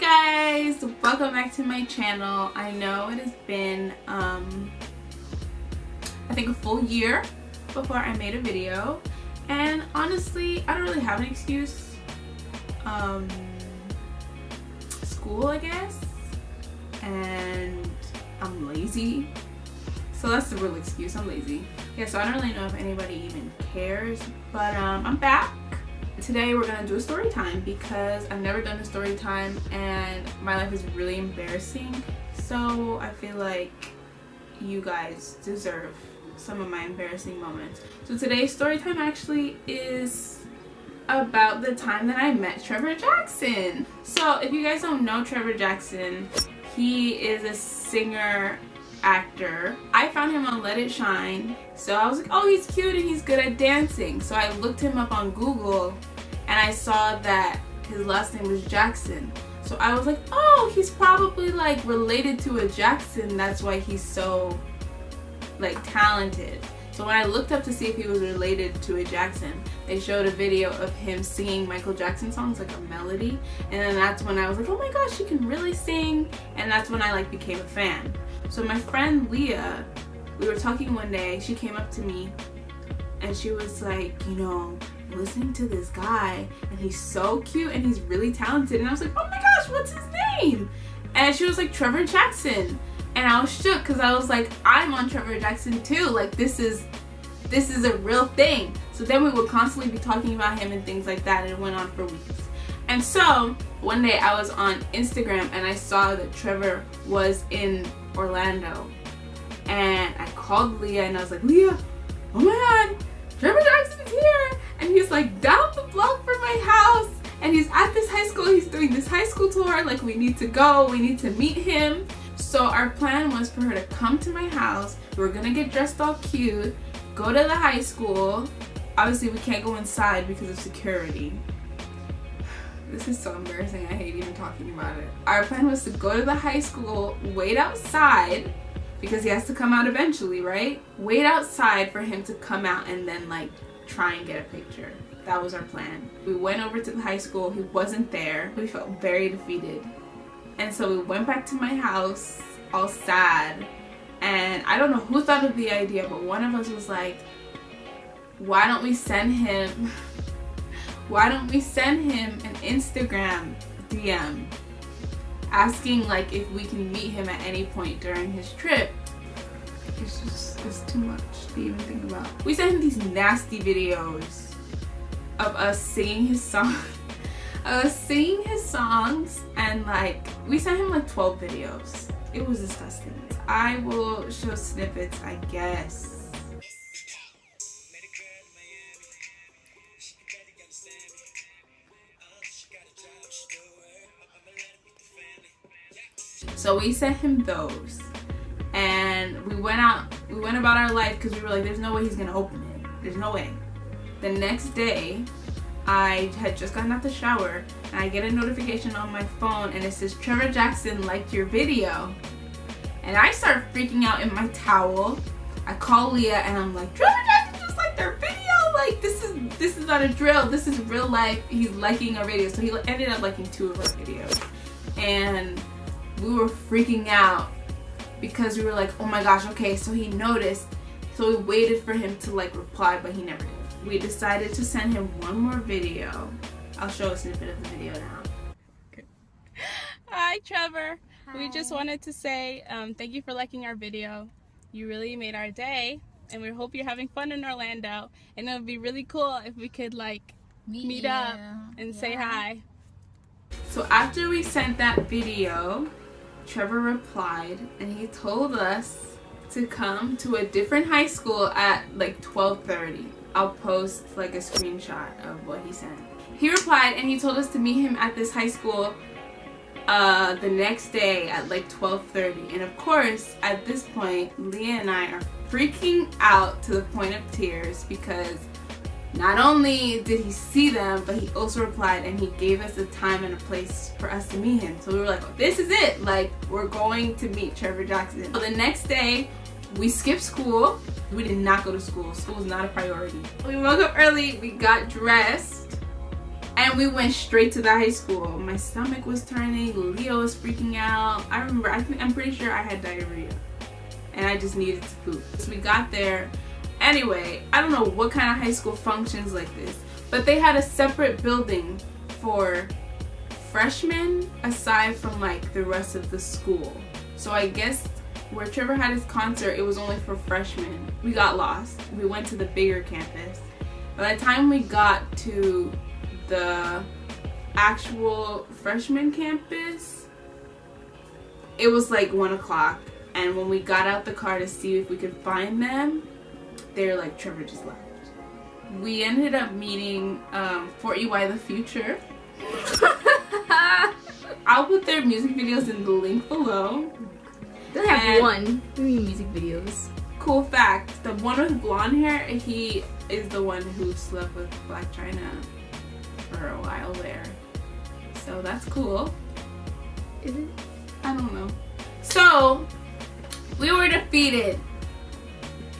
guys, welcome back to my channel. I know it has been I think a full year before I made a video, and honestly I don't really have an excuse. School, I guess, and I'm lazy, so that's the real excuse. I'm lazy. Yeah, so I don't really know if anybody even cares, but I'm back. Today we're gonna do a story time because I've never done a story time and my life is really embarrassing, so I feel like you guys deserve some of my embarrassing moments. So today's story time actually is about the time that I met Trevor Jackson. So if you guys don't know Trevor Jackson, he is a singer, actor. I found him on Let It Shine, so I was like, oh, he's cute and he's good at dancing. So I looked him up on Google and I saw that his last name was Jackson. So I was like, oh, he's probably like related to a Jackson, that's why he's so like talented. So when I looked up to see if he was related to a Jackson, they showed a video of him singing Michael Jackson songs, like a melody, and then that's when I was like, oh my gosh, he can really sing, and that's when I like became a fan. So my friend Leah, we were talking one day, she came up to me and she was like, you know, listening to this guy and he's so cute and he's really talented, and I was like, oh my gosh, what's his name? And she was like, Trevor Jackson. And I was shook because I was like, I'm on Trevor Jackson too, like this is a real thing. So then we would constantly be talking about him and things like that, and it went on for weeks. And so one day I was on Instagram and I saw that Trevor was in Orlando, and I called Leah and I was like, Leah, oh my god, Trevor Jackson's here, and he's like down the block from my house, and he's at this high school, he's doing this high school tour, like we need to go, we need to meet him. So our plan was for her to come to my house. We were gonna get dressed all cute, go to the high school. Obviously we can't go inside because of security. This is so embarrassing, I hate even talking about it. Our plan was to go to the high school, wait outside, because he has to come out eventually, right? Wait outside for him to come out and then like try and get a picture. That was our plan. We went over to the high school, he wasn't there. We felt very defeated. And so we went back to my house, all sad. And I don't know who thought of the idea, but one of us was like, why don't we send him an Instagram DM asking like if we can meet him at any point during his trip. It's too much to even think about. We sent him these nasty videos of us singing his songs. And like we sent him like 12 videos. It was disgusting. I will show snippets, I guess. So we sent him those, and we went about our life because we were like, there's no way he's gonna open it. There's no way. The next day, I had just gotten out the shower and I get a notification on my phone and it says Trevor Jackson liked your video, and I start freaking out in my towel. I call Leah and I'm like, Trevor Jackson just liked our video, like this is not a drill, this is real life, he's liking our video. So he ended up liking 2 of our videos, and we were freaking out because we were like, oh my gosh, okay, so he noticed. So we waited for him to like reply, but he never did. We decided to send him one more video. I'll show a snippet of the video now. Hi, Trevor. Hi. We just wanted to say thank you for liking our video. You really made our day, and we hope you're having fun in Orlando. And it would be really cool if we could like meet up and say hi. So after we sent that video, Trevor replied and he told us to come to a different high school at like 12:30. I'll post like a screenshot of what he sent. He replied and he told us to meet him at this high school the next day at like 12:30. And of course, at this point, Leah and I are freaking out to the point of tears because not only did he see them, but he also replied and he gave us a time and a place for us to meet him. So we were like, oh, this is it. Like, we're going to meet Trevor Jackson. So the next day, we skipped school. We did not go to school. School was not a priority. We woke up early, we got dressed, And we went straight to the high school. My stomach was turning, Leo was freaking out. I remember, I'm pretty sure I had diarrhea. And I just needed to poop. So we got there. Anyway, I don't know what kind of high school functions like this, but they had a separate building for freshmen aside from like the rest of the school. So I guess where Trevor had his concert, it was only for freshmen. We got lost. We went to the bigger campus. By the time we got to the actual freshman campus, it was like 1 o'clock. And when we got out the car to see if we could find them, they were like, Trevor just left. We ended up meeting for EY the Future. I'll put their music videos in the link below. They have one. 3 music videos. Cool fact, the one with blonde hair, he is the one who slept with Black China for a while there. So that's cool. Is it? I don't know. So we were defeated.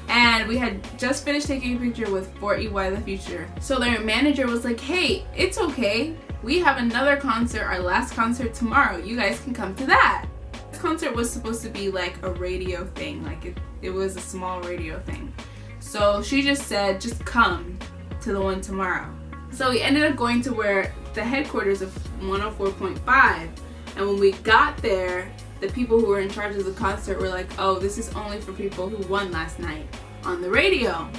And we had just finished taking a picture with For EY the Future. So their manager was like, hey, it's okay. We have another concert, our last concert tomorrow. You guys can come to that. This concert was supposed to be like a radio thing. Like it was a small radio thing. So she just said, just come to the one tomorrow. So we ended up going to where the headquarters of 104.5. And when we got there, the people who were in charge of the concert were like, oh, this is only for people who won last night on the radio.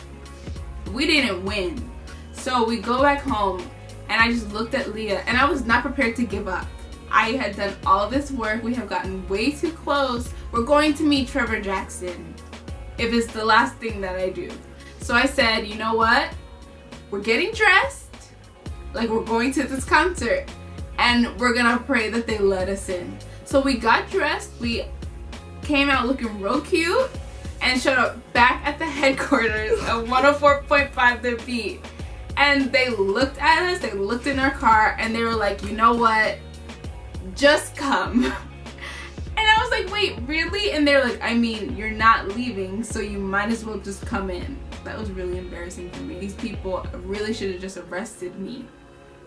We didn't win. So we go back home and I just looked at Leah and I was not prepared to give up. I had done all this work. We have gotten way too close. We're going to meet Trevor Jackson if it's the last thing that I do. So I said, you know what? We're getting dressed like we're going to this concert and we're gonna pray that they let us in. So we got dressed, we came out looking real cute, and showed up back at the headquarters of 104.5 The Beat. And they looked at us, they looked in our car, and they were like, you know what? Just come. And I was like, wait, really? And they're like, I mean, you're not leaving, so you might as well just come in. That was really embarrassing for me. These people really should have just arrested me,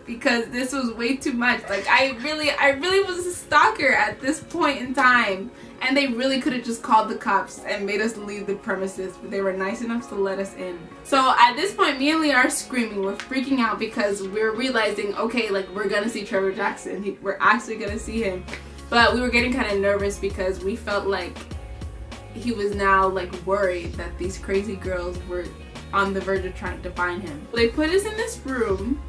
because this was way too much. Like I really was a stalker at this point in time, and they really could have just called the cops and made us leave the premises, but they were nice enough to let us in. So at this point, me and Leah are screaming, we're freaking out because we're realizing, okay, like we're gonna see Trevor Jackson, we're actually gonna see him. But we were getting kind of nervous because we felt like he was now like worried that these crazy girls were on the verge of trying to find him. They put us in this room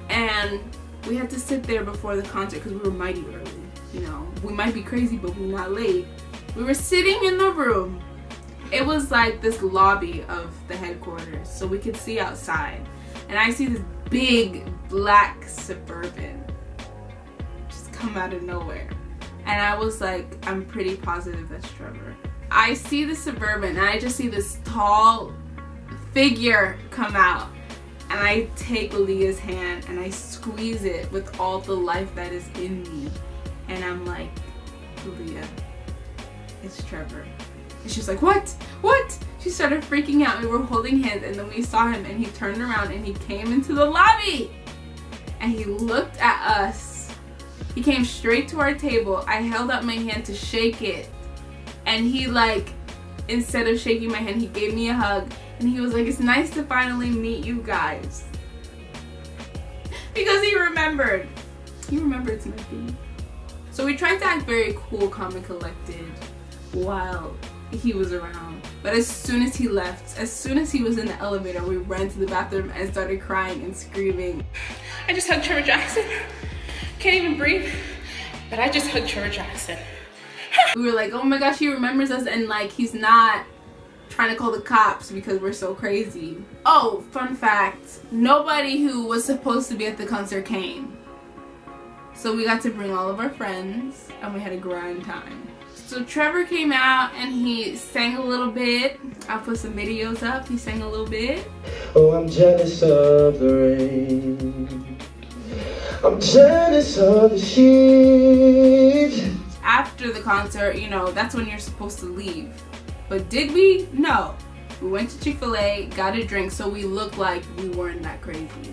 and we had to sit there before the concert because we were mighty early. You know, we might be crazy, but we're not late. We were sitting in the room. It was like this lobby of the headquarters, so we could see outside. And I see this big black Suburban just come out of nowhere. And I was like, I'm pretty positive that's Trevor. I see the Suburban and I just see this tall figure come out. And I take Leah's hand and I squeeze it with all the life that is in me. And I'm like, Leah, it's Trevor. And she's like, what? What? She started freaking out. We were holding hands and then we saw him and he turned around and he came into the lobby. And he looked at us. He came straight to our table. I held up my hand to shake it. And he like, instead of shaking my hand, he gave me a hug. And he was like, it's nice to finally meet you guys. Because he remembered. He remembered Smithy. So we tried to act very cool, calm, and collected while he was around. But as soon as he left, as soon as he was in the elevator, we ran to the bathroom and started crying and screaming. I just hugged Trevor Jackson. Can't even breathe, but I just hugged Trevor Jackson. We were like, oh my gosh, he remembers us, and like he's not trying to call the cops because we're so crazy. Oh, fun fact, nobody who was supposed to be at the concert came. So we got to bring all of our friends and we had a grand time. So Trevor came out and he sang a little bit. I'll put some videos up. He sang a little bit. Oh, I'm jealous of the rain. I'm jealous of the sheet. After the concert, you know, that's when you're supposed to leave. But did we? No. We went to Chick-fil-A, got a drink, so we looked like we weren't that crazy.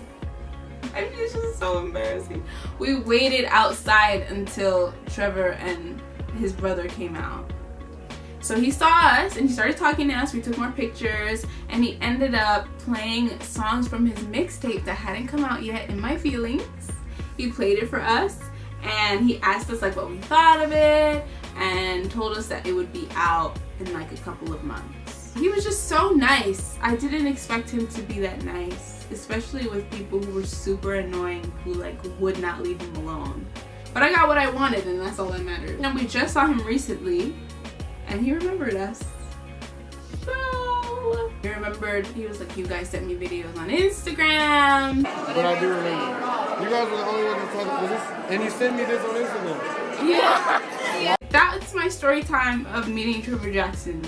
I mean, it's just so embarrassing. We waited outside until Trevor and his brother came out. So he saw us and he started talking to us. We took more pictures and he ended up playing songs from his mixtape that hadn't come out yet, In My Feelings. He played it for us and he asked us like what we thought of it and told us that it would be out in like a couple of months. He was just so nice. I didn't expect him to be that nice, especially with people who were super annoying, who like would not leave him alone. But I got what I wanted and that's all that mattered. And we just saw him recently and he remembered us. So he remembered, he was like, you guys sent me videos on Instagram. But I do remember. You guys were the only ones who told me this, and you sent me this on Instagram. Yeah. That's my story time of meeting Trevor Jackson.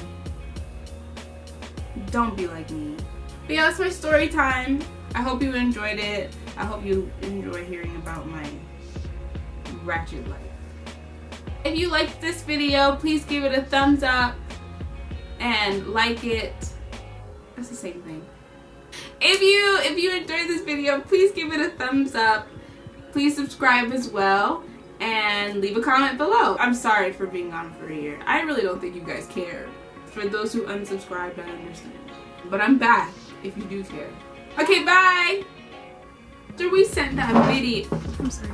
Don't be like me. But yeah, that's my story time. I hope you enjoyed it. I hope you enjoy hearing about my ratchet life. If you liked this video, please give it a thumbs up and like it. That's the same thing. If you enjoyed this video, please give it a thumbs up. Please subscribe as well and leave a comment below. I'm sorry for being gone for a year. I really don't think you guys care. For those who unsubscribed, I understand. But I'm back if you do care. Okay, bye! After we sent that video, I'm sorry.